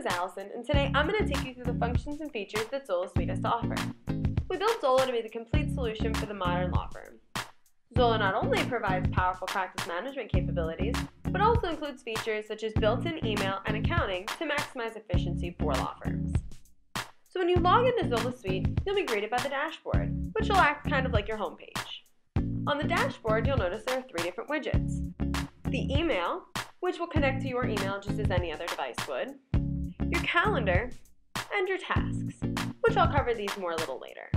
is Allison, and today I'm going to take you through the functions and features that Zola Suite has to offer. We built Zola to be the complete solution for the modern law firm. Zola not only provides powerful practice management capabilities, but also includes features such as built-in email and accounting to maximize efficiency for law firms. So when you log into Zola Suite, you'll be greeted by the dashboard, which will act kind of like your homepage. On the dashboard, you'll notice there are 3 different widgets. The email, which will connect to your email just as any other device would, your calendar, and your tasks, which I'll cover these more a little later.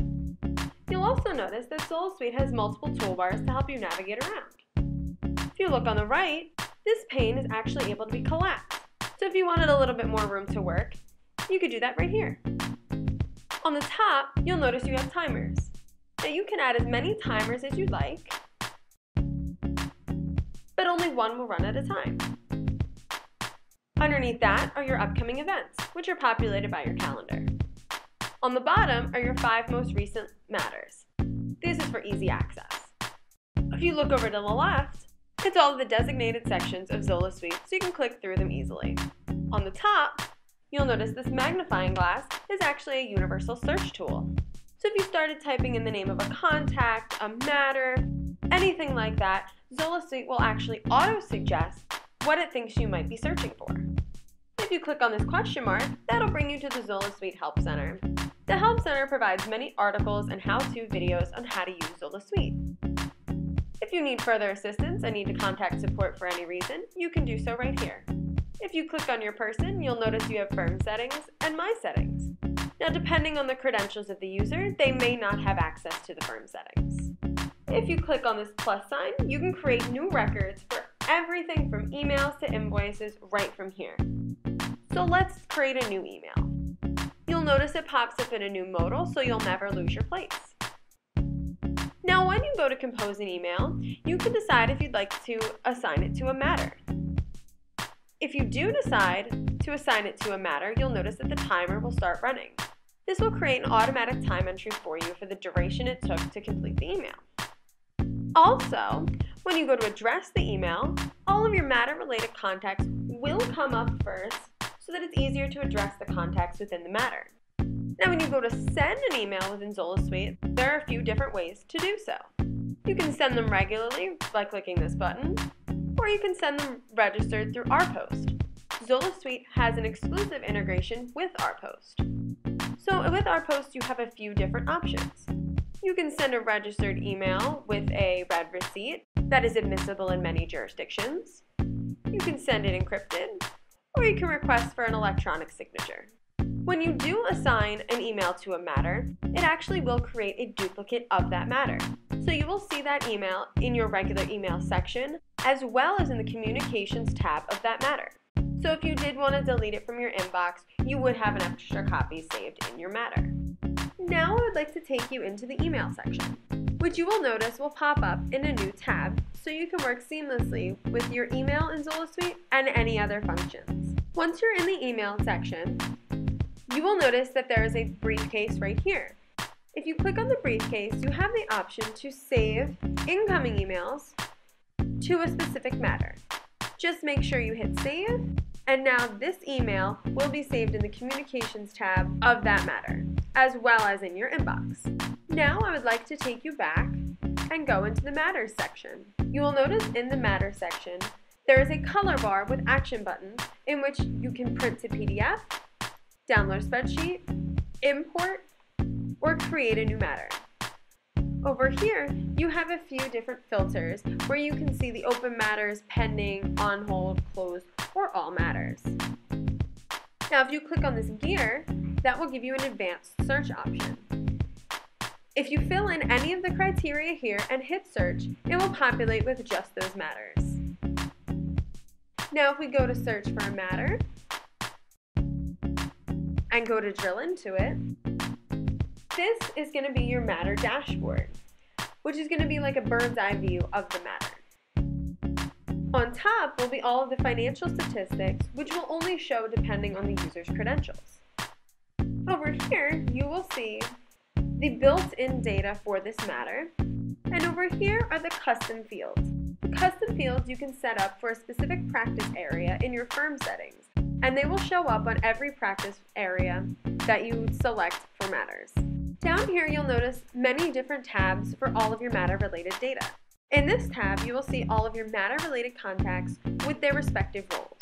You'll also notice that Zola Suite has multiple toolbars to help you navigate around. If you look on the right, this pane is actually able to be collapsed. So if you wanted a little bit more room to work, you could do that right here. On the top, you'll notice you have timers. Now you can add as many timers as you'd like, but only one will run at a time. Underneath that are your upcoming events, which are populated by your calendar. On the bottom are your 5 most recent matters. This is for easy access. If you look over to the left, it's all of the designated sections of Zola Suite, so you can click through them easily. On the top, you'll notice this magnifying glass is actually a universal search tool. So if you started typing in the name of a contact, a matter, anything like that, Zola Suite will actually auto-suggest what it thinks you might be searching for. If you click on this question mark, that'll bring you to the Zola Suite Help Center. The Help Center provides many articles and how-to videos on how to use Zola Suite. If you need further assistance and need to contact support for any reason, you can do so right here. If you click on your person, you'll notice you have firm settings and my settings. Now, depending on the credentials of the user, they may not have access to the firm settings. If you click on this plus sign, you can create new records for everything from emails to invoices right from here. So let's create a new email. You'll notice it pops up in a new modal, so you'll never lose your place. Now, when you go to compose an email, you can decide if you'd like to assign it to a matter. If you do decide to assign it to a matter, you'll notice that the timer will start running. This will create an automatic time entry for you for the duration it took to complete the email. Also, when you go to address the email, all of your matter-related contacts will come up first so that it's easier to address the contacts within the matter. Now, when you go to send an email within Zola Suite, there are a few different ways to do so. You can send them regularly by clicking this button, or you can send them registered through RPost. Zola Suite has an exclusive integration with RPost. So with RPost, you have a few different options. You can send a registered email with a read receipt that is admissible in many jurisdictions. You can send it encrypted, or you can request for an electronic signature. When you do assign an email to a matter, it actually will create a duplicate of that matter. So you will see that email in your regular email section, as well as in the communications tab of that matter. So if you did want to delete it from your inbox, you would have an extra copy saved in your matter. Now I would like to take you into the email section, which you will notice will pop up in a new tab, so you can work seamlessly with your email in Zola Suite and any other functions. Once you're in the email section, you will notice that there is a briefcase right here. If you click on the briefcase, you have the option to save incoming emails to a specific matter. Just make sure you hit save, and now this email will be saved in the communications tab of that matter, as well as in your inbox. Now I would like to take you back and go into the matters section. You will notice in the matters section, there is a color bar with action buttons in which you can print to PDF, download a spreadsheet, import, or create a new matter. Over here, you have a few different filters where you can see the open matters, pending, on hold, closed, or all matters. Now, if you click on this gear, that will give you an advanced search option. If you fill in any of the criteria here and hit search, it will populate with just those matters. Now, if we go to search for a matter and go to drill into it, this is going to be your matter dashboard, which is going to be like a bird's eye view of the matter. On top will be all of the financial statistics, which will only show depending on the user's credentials. Over here, you will see the built-in data for this matter, and over here are the custom fields. The custom fields you can set up for a specific practice area in your firm settings. and they will show up on every practice area that you select for matters. Down here, you'll notice many different tabs for all of your matter-related data. In this tab, you will see all of your matter-related contacts with their respective roles.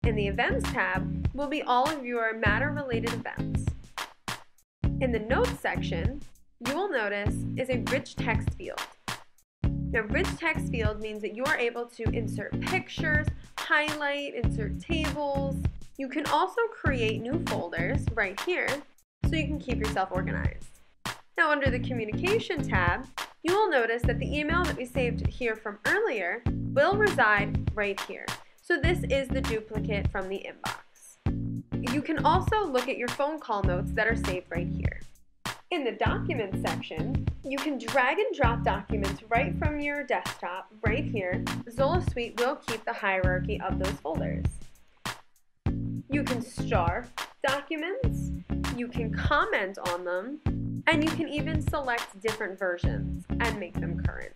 In the Events tab will be all of your matter-related events. In the Notes section, you will notice is a rich text field. Now, rich text field means that you are able to insert pictures, highlight, insert tables. You can also create new folders right here so you can keep yourself organized. Now, under the Communication tab, you will notice that the email that we saved here from earlier will reside right here. So this is the duplicate from the inbox. You can also look at your phone call notes that are saved right here. In the Documents section, you can drag and drop documents right from your desktop right here. Zola Suite will keep the hierarchy of those folders. You can star documents, you can comment on them, and you can even select different versions and make them current.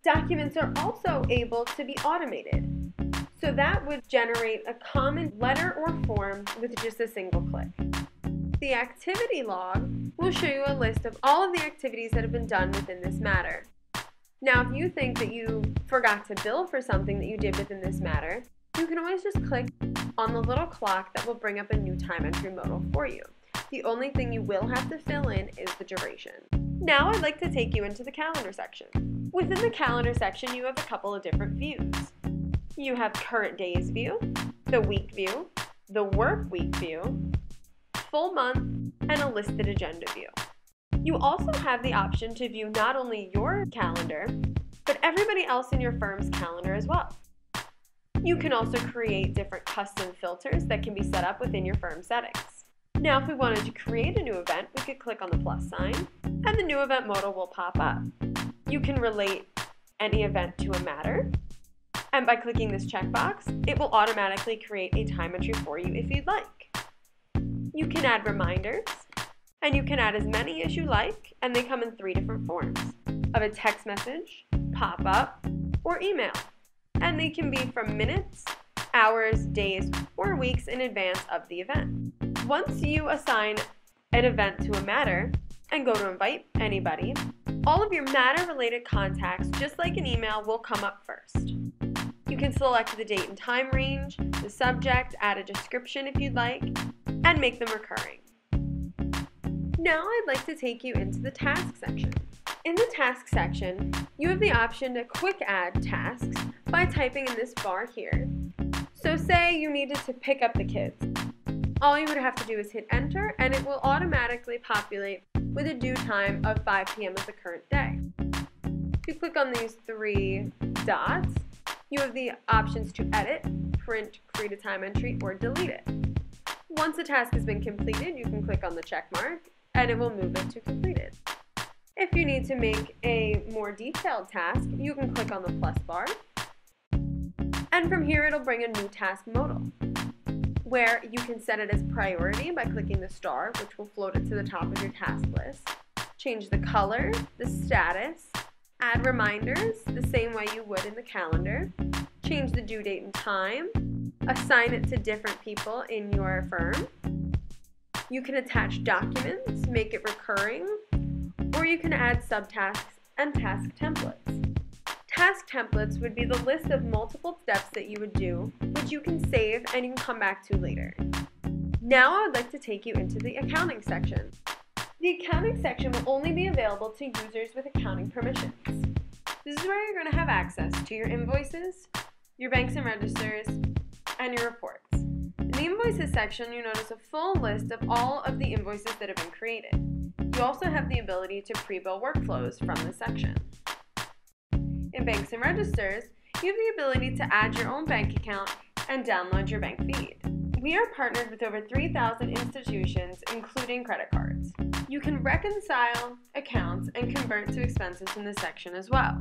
Documents are also able to be automated. So that would generate a common letter or form with just a single click. The activity log will show you a list of all of the activities that have been done within this matter. Now, if you think that you forgot to bill for something that you did within this matter, you can always just click on the little clock that will bring up a new time entry modal for you. The only thing you will have to fill in is the duration. Now I'd like to take you into the Calendar section. Within the Calendar section, you have a couple of different views. You have Current Days view, the Week view, the Work Week view, Full Month, and a Listed Agenda view. You also have the option to view not only your calendar, but everybody else in your firm's calendar as well. You can also create different custom filters that can be set up within your firm settings. Now, if we wanted to create a new event, we could click on the plus sign, and the new event modal will pop up. You can relate any event to a matter, and by clicking this checkbox, it will automatically create a time entry for you if you'd like. You can add reminders, and you can add as many as you like, and they come in 3 different forms, of a text message, pop-up, or email. And they can be from minutes, hours, days, or weeks in advance of the event. Once you assign an event to a matter and go to invite anybody, all of your matter-related contacts, just like an email, will come up first. You can select the date and time range, the subject, add a description if you'd like, and make them recurring. Now I'd like to take you into the Task section. In the Task section, you have the option to quick add tasks by typing in this bar here. So say you needed to pick up the kids. All you would have to do is hit enter, and it will automatically populate with a due time of 5 p.m. of the current day. If you click on these 3 dots, you have the options to edit, print, create a time entry, or delete it. Once a task has been completed, you can click on the check mark, and it will move it to completed. If you need to make a more detailed task, you can click on the plus bar, and from here it'll bring a new task modal, where you can set it as priority by clicking the star, which will float it to the top of your task list, change the color, the status, add reminders the same way you would in the calendar, change the due date and time, assign it to different people in your firm. You can attach documents, make it recurring, or you can add subtasks and task templates. Task templates would be the list of multiple steps that you would do, which you can save and you can come back to later. Now I would like to take you into the Accounting section. The Accounting section will only be available to users with accounting permissions. This is where you're going to have access to your invoices, your banks and registers, and your reports. In the Invoices section, you notice a full list of all of the invoices that have been created. You also have the ability to pre-bill workflows from this section. In Banks and Registers, you have the ability to add your own bank account and download your bank feed. We are partnered with over 3,000 institutions, including credit cards. You can reconcile accounts and convert to expenses in this section as well.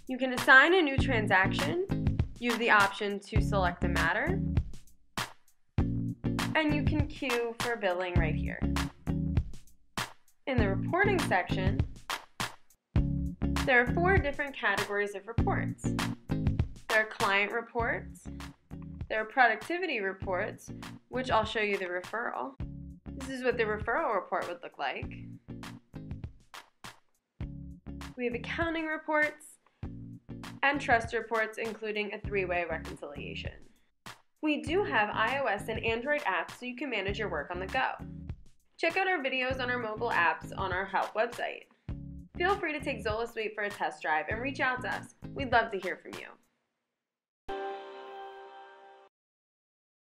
You can assign a new transaction. You have the option to select a matter, and you can queue for billing right here. In the Reporting section, there are 4 different categories of reports. There are client reports, There are productivity reports, which I'll show you the referral. This is what the referral report would look like. We have accounting reports and trust reports, including a 3-way reconciliation. We do have iOS and Android apps so you can manage your work on the go. Check out our videos on our mobile apps on our help website. Feel free to take Zola Suite for a test drive and reach out to us. We'd love to hear from you.